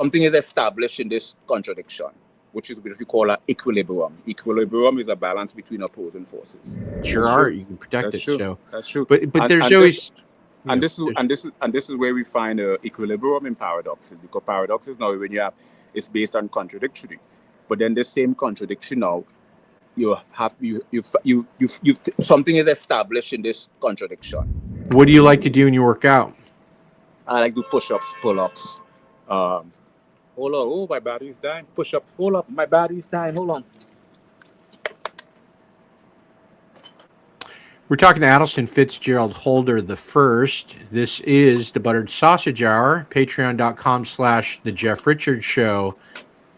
something is established in this contradiction, which we call an equilibrium. Equilibrium is a balance between opposing forces. Sure are. You can protect it. So that's true. But there's always this is where we find equilibrium in paradoxes, because paradoxes now when you have it's based on contradictory, but then the same contradiction now you something is established in this contradiction. What do you like to do when you work out? I like to push-ups, pull-ups. Hold on, oh my battery's dying. Push-ups, hold up, my battery's dying. Hold on. We're talking to Atelston Fitzgerald Holder the First. This is the Buttered Sausage Hour. Patreon.com/The Jeff Richards Show,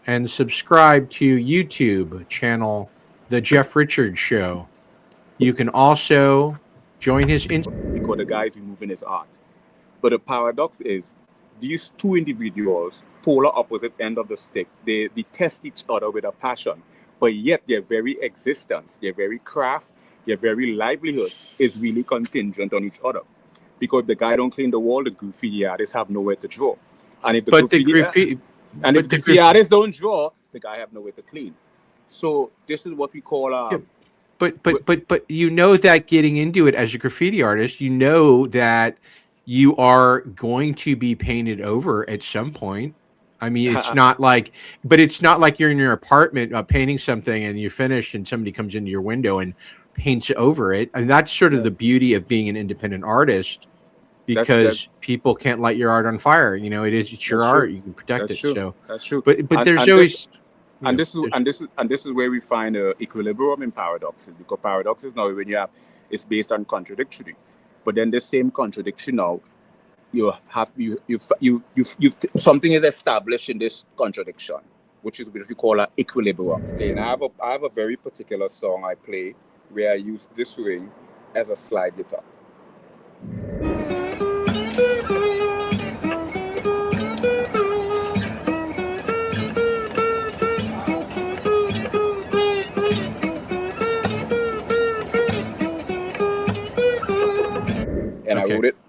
and subscribe to YouTube channel The Jeff Richards Show. You can also join his because the guy is removing his art. But the paradox is these two individuals, polar opposite end of the stick, they test each other with a passion, but yet their very existence, their very craft, their very livelihood is really contingent on each other. Because the guy don't clean the wall, the graffiti artists have nowhere to draw. And if the graffiti artists don't draw, the guy have nowhere to clean. So this is what we call But you know that getting into it as a graffiti artist, you know that you are going to be painted over at some point. I mean, it's not like you're in your apartment painting something and you're finished and somebody comes into your window and paints over it. And that's sort of the beauty of being an independent artist, because people can't light your art on fire. You know, it's your art. You can protect it. True. So that's true. But there's always this is where we find equilibrium in paradoxes, because paradoxes now when you have it's based on contradictory, but then the same contradiction now something is established in this contradiction, which we call an equilibrium. Okay, and I have a very particular song I play where I use this ring as a slide guitar.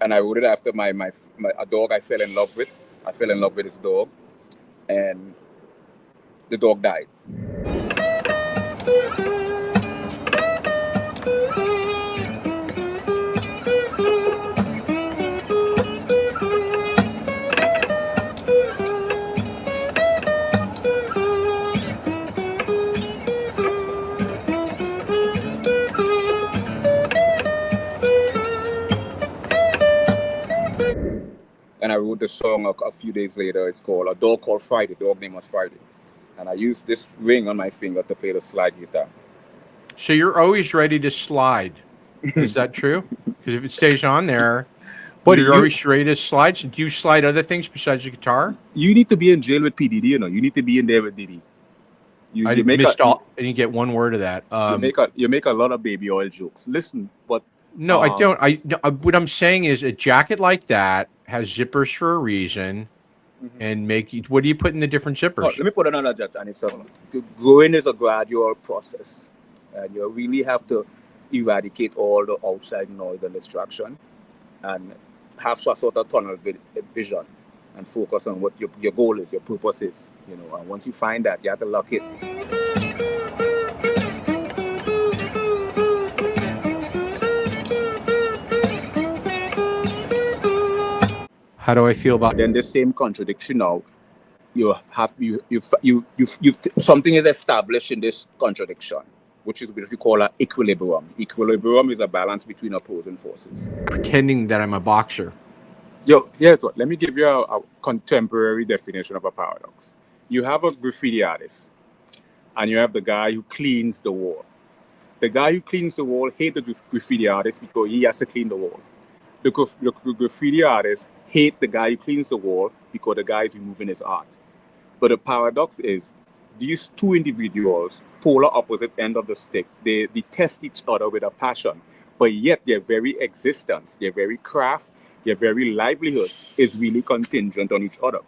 And I wrote it after a dog I fell in love with. I fell in love with this dog, and the dog died. And I wrote the song a few days later. It's called A Dog Called Friday. The dog name was Friday. And I used this ring on my finger to play the slide guitar. So you're always ready to slide. Is that true? Because if it stays on there, but you're always ready to slide. So do you slide other things besides the guitar? You need to be in jail with P. Diddy, you know. You need to be in there with Diddy. I didn't get one word of that. You make a lot of baby oil jokes. Listen, but... No, I don't. What I'm saying is a jacket like that has zippers for a reason, and what do you put in the different zippers? Let me put another jacket, and it's growing is a gradual process, and you really have to eradicate all the outside noise and distraction, and have some sort of tunnel vision, and focus on what your goal is, your purpose is, you know. And once you find that, you have to lock it. How do I feel about? Then the same contradiction now, something is established in this contradiction, which we call an equilibrium. Equilibrium is a balance between opposing forces. Pretending that I'm a boxer. Here's what. Let me give you a contemporary definition of a paradox. You have a graffiti artist, and you have the guy who cleans the wall. The guy who cleans the wall hates the graffiti artist because he has to clean the wall. The graffiti artist hate the guy who cleans the wall because the guy is removing his art. But the paradox is these two individuals, polar opposite end of the stick, they test each other with a passion, but yet their very existence, their very craft, their very livelihood is really contingent on each other.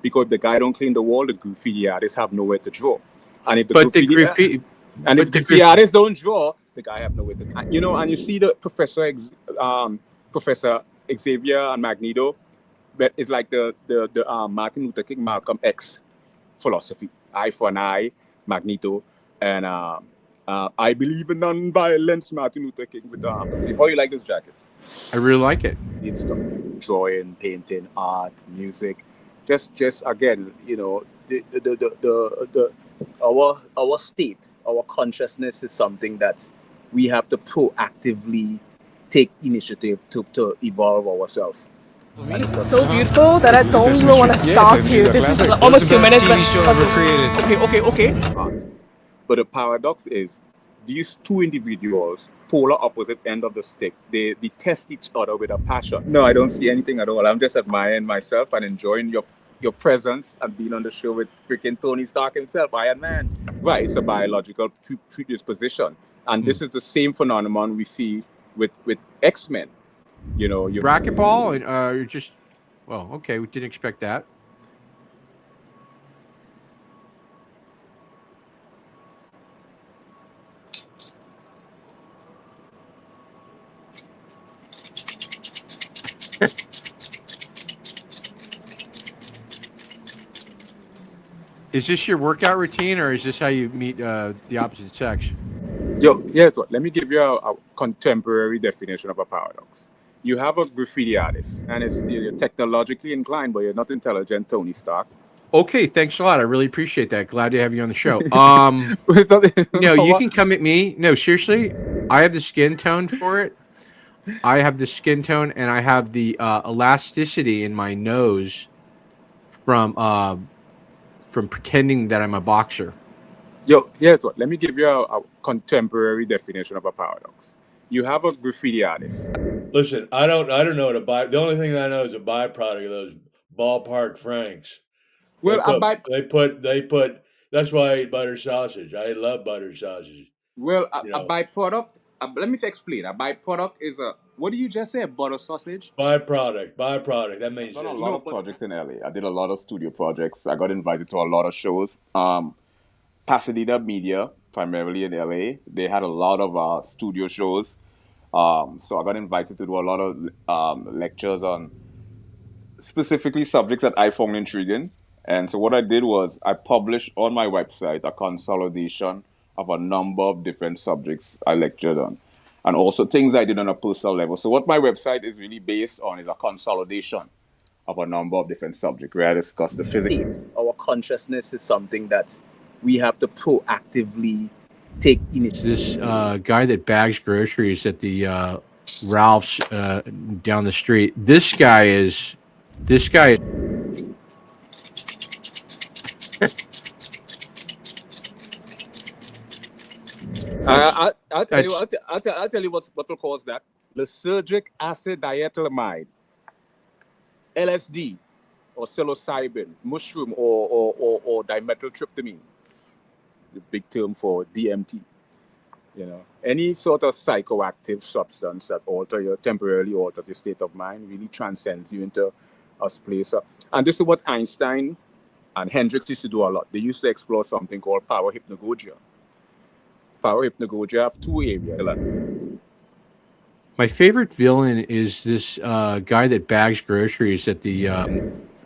Because the guy don't clean the wall, the graffiti artists have nowhere to draw. And if the graffiti artists don't draw, the guy have nowhere to. You know, and you see the Professor Xavier and Magneto, but it's like the Martin Luther King, Malcolm X philosophy. Eye for an eye, Magneto, and I believe in non-violence, Martin Luther King with the arm. See, how you like this jacket? I really like it. It's stuff like drawing, painting, art, music. Just again, you know, our state, our consciousness is something that we have to proactively take initiative to evolve ourselves. It's so beautiful that I don't even want to stop you. This is almost 2 minutes, but Okay. But the paradox is, these two individuals, polar opposite end of the stick, they test each other with a passion. No, I don't see anything at all. I'm just admiring myself and enjoying your presence and being on the show with freaking Tony Stark himself, Iron Man. Right, it's a biological predisposition. And this is the same phenomenon we see with X-Men. You know, you racquetball, and you're just, well, okay, we didn't expect that. Is this your workout routine, or is this how you meet the opposite sex? Yo, here's what. Let me give you a contemporary definition of a paradox. You have a graffiti artist, and you're technologically inclined, but you're not intelligent, Tony Stark. Okay, thanks a lot. I really appreciate that. Glad to have you on the show. No, you can come at me. No, seriously, I have the skin tone for it. I have the skin tone, and I have the elasticity in my nose from pretending that I'm a boxer. Yo, here's what. Let me give you a contemporary definition of a paradox. You have a graffiti artist. Listen, I don't know what the only thing I know is a byproduct of those ballpark Franks. Well, they put. That's why I eat butter sausage. I love butter sausage. Well, a byproduct. Let me explain. A byproduct is a. What do you just say? Butter sausage. Byproduct. That means. I've done a lot of projects in LA. I did a lot of studio projects. I got invited to a lot of shows. Pasadena Media, primarily in LA, they had a lot of studio shows. So I got invited to do a lot of lectures on specifically subjects that I found intriguing. And so what I did was I published on my website a consolidation of a number of different subjects I lectured on, and also things I did on a personal level. So what my website is really based on is a consolidation of a number of different subjects where I discuss the physics. Our consciousness is something that we have to proactively take initiative. This guy that bags groceries at the Ralph's down the street. This guy is. I'll tell you what will cause that. Lysergic acid diethylamide, LSD, or psilocybin, mushroom, or dimethyltryptamine. The big term for DMT. You know, any sort of psychoactive substance that temporarily alters your state of mind really transcends you into a place. And this is what Einstein and Hendricks used to do a lot. They used to explore something called power hypnagogia. Power hypnagogia have two areas. My favorite villain is this guy that bags groceries at the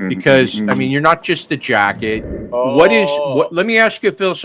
because I mean, you're not just the jacket. Let me ask you a philosophical